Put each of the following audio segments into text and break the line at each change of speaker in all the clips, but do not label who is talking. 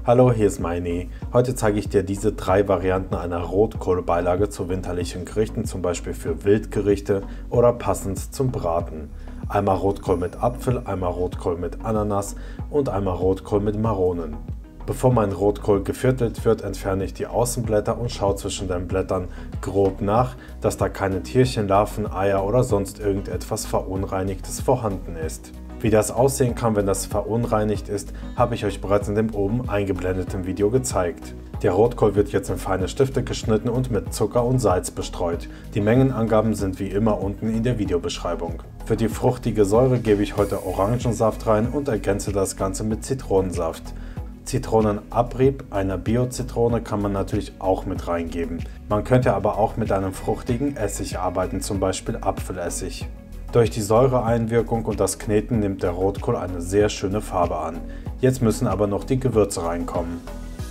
Hallo, hier ist Maini. Heute zeige ich dir diese 3 Varianten einer Rotkohlbeilage zu winterlichen Gerichten, zum Beispiel für Wildgerichte oder passend zum Braten. Einmal Rotkohl mit Apfel, einmal Rotkohl mit Ananas und einmal Rotkohl mit Maronen. Bevor mein Rotkohl geviertelt wird, entferne ich die Außenblätter und schaue zwischen den Blättern grob nach, dass da keine Tierchen, Larven, Eier oder sonst irgendetwas Verunreinigtes vorhanden ist. Wie das aussehen kann, wenn das verunreinigt ist, habe ich euch bereits in dem oben eingeblendeten Video gezeigt. Der Rotkohl wird jetzt in feine Stifte geschnitten und mit Zucker und Salz bestreut. Die Mengenangaben sind wie immer unten in der Videobeschreibung. Für die fruchtige Säure gebe ich heute Orangensaft rein und ergänze das Ganze mit Zitronensaft. Zitronenabrieb einer Bio-Zitrone kann man natürlich auch mit reingeben. Man könnte aber auch mit einem fruchtigen Essig arbeiten, zum Beispiel Apfelessig. Durch die Säureeinwirkung und das Kneten nimmt der Rotkohl eine sehr schöne Farbe an. Jetzt müssen aber noch die Gewürze reinkommen.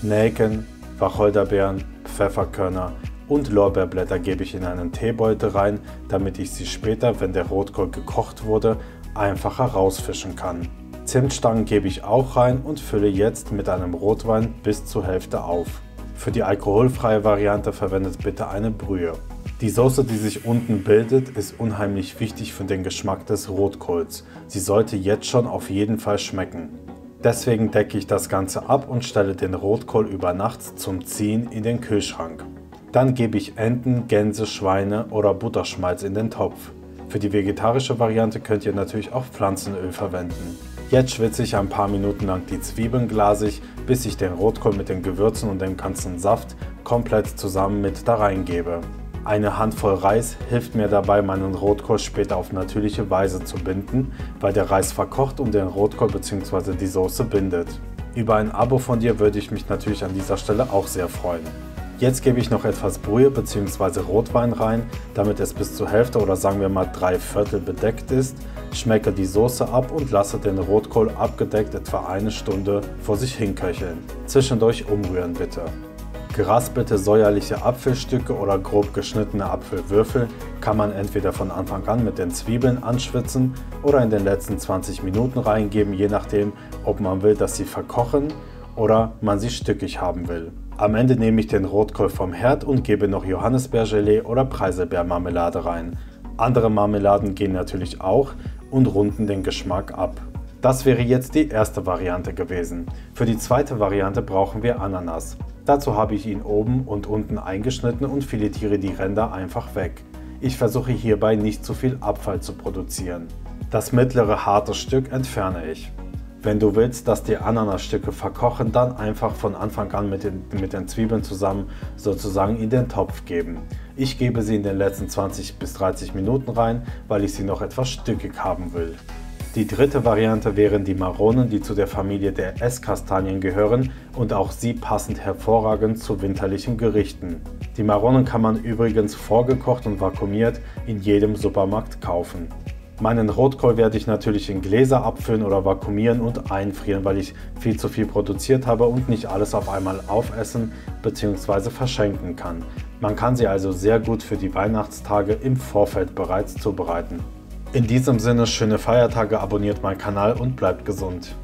Nelken, Wacholderbeeren, Pfefferkörner und Lorbeerblätter gebe ich in einen Teebeutel rein, damit ich sie später, wenn der Rotkohl gekocht wurde, einfacher rausfischen kann. Zimtstangen gebe ich auch rein und fülle jetzt mit einem Rotwein bis zur Hälfte auf. Für die alkoholfreie Variante verwendet bitte eine Brühe. Die Soße, die sich unten bildet, ist unheimlich wichtig für den Geschmack des Rotkohls. Sie sollte jetzt schon auf jeden Fall schmecken. Deswegen decke ich das Ganze ab und stelle den Rotkohl über Nacht zum Ziehen in den Kühlschrank. Dann gebe ich Enten, Gänse, Schweine oder Butterschmalz in den Topf. Für die vegetarische Variante könnt ihr natürlich auch Pflanzenöl verwenden. Jetzt schwitze ich ein paar Minuten lang die Zwiebeln glasig, bis ich den Rotkohl mit den Gewürzen und dem ganzen Saft komplett zusammen mit da reingebe. Eine Handvoll Reis hilft mir dabei, meinen Rotkohl später auf natürliche Weise zu binden, weil der Reis verkocht und den Rotkohl bzw. die Soße bindet. Über ein Abo von dir würde ich mich natürlich an dieser Stelle auch sehr freuen. Jetzt gebe ich noch etwas Brühe bzw. Rotwein rein, damit es bis zur Hälfte oder sagen wir mal 3/4 bedeckt ist, schmecke die Soße ab und lasse den Rotkohl abgedeckt etwa eine Stunde vor sich hinköcheln. Zwischendurch umrühren bitte. Geraspelte säuerliche Apfelstücke oder grob geschnittene Apfelwürfel kann man entweder von Anfang an mit den Zwiebeln anschwitzen oder in den letzten 20 Minuten reingeben, je nachdem, ob man will, dass sie verkochen oder man sie stückig haben will. Am Ende nehme ich den Rotkohl vom Herd und gebe noch Johannisbeergelee oder Preiselbeermarmelade rein. Andere Marmeladen gehen natürlich auch und runden den Geschmack ab. Das wäre jetzt die erste Variante gewesen. Für die zweite Variante brauchen wir Ananas. Dazu habe ich ihn oben und unten eingeschnitten und filetiere die Ränder einfach weg. Ich versuche hierbei nicht zu viel Abfall zu produzieren. Das mittlere harte Stück entferne ich. Wenn du willst, dass die Ananasstücke verkochen, dann einfach von Anfang an mit den Zwiebeln zusammen sozusagen in den Topf geben. Ich gebe sie in den letzten 20 bis 30 Minuten rein, weil ich sie noch etwas stückig haben will. Die dritte Variante wären die Maronen, die zu der Familie der Esskastanien gehören und auch sie passen hervorragend zu winterlichen Gerichten. Die Maronen kann man übrigens vorgekocht und vakuumiert in jedem Supermarkt kaufen. Meinen Rotkohl werde ich natürlich in Gläser abfüllen oder vakuumieren und einfrieren, weil ich viel zu viel produziert habe und nicht alles auf einmal aufessen bzw. verschenken kann. Man kann sie also sehr gut für die Weihnachtstage im Vorfeld bereits zubereiten. In diesem Sinne, schöne Feiertage, abonniert meinen Kanal und bleibt gesund.